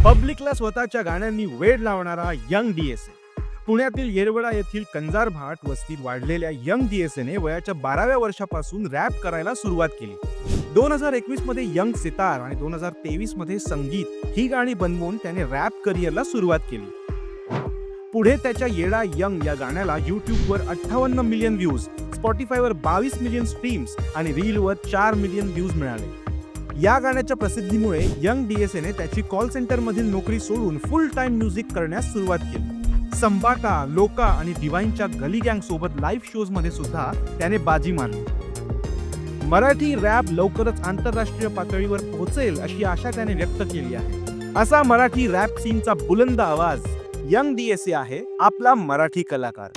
पब्लिकला स्वतःच्या गाण्यांनी वेड लावणारा यंग डीएसए. पुण्यातील येरवडा येथील कंजार भाट वस्तीत वाढलेल्या यंग डीएसएने वयाच्या 12व्या वर्षापासून रॅप करायला सुरुवात केली. 2021 मध्ये यंग सितार आणि 2023 मध्ये संगीत ही गाणी बनवून त्याने रॅप करिअरला सुरुवात केली. पुढे त्याच्या येडा यंग या गाण्याला यूट्यूबवर 58 मिलियन व्ह्यूज, स्पॉटिफायवर 22 मिलियन स्ट्रीम्स आणि रीलवर 4 मिलियन व्ह्यूज मिळाले. या गाण्याच्या प्रसिद्धीमुळे यंग डीएसएने त्याची कॉल सेंटर मधील नोकरी सोडून फुल टाइम म्युझिक करण्यास सुरुवात केली. संबाटा, लोका आणि डिवाइनच्या गली गँग सोबत लाईव्ह शोज मध्ये सुद्धा त्याने बाजी मारली. मराठी रॅप लवकरच आंतरराष्ट्रीय पातळीवर पोहोचेल अशी आशा त्याने व्यक्त केली आहे. असा मराठी रॅप सीनचा बुलंद आवाज यंग डीएसए आहे, आपला मराठी कलाकार.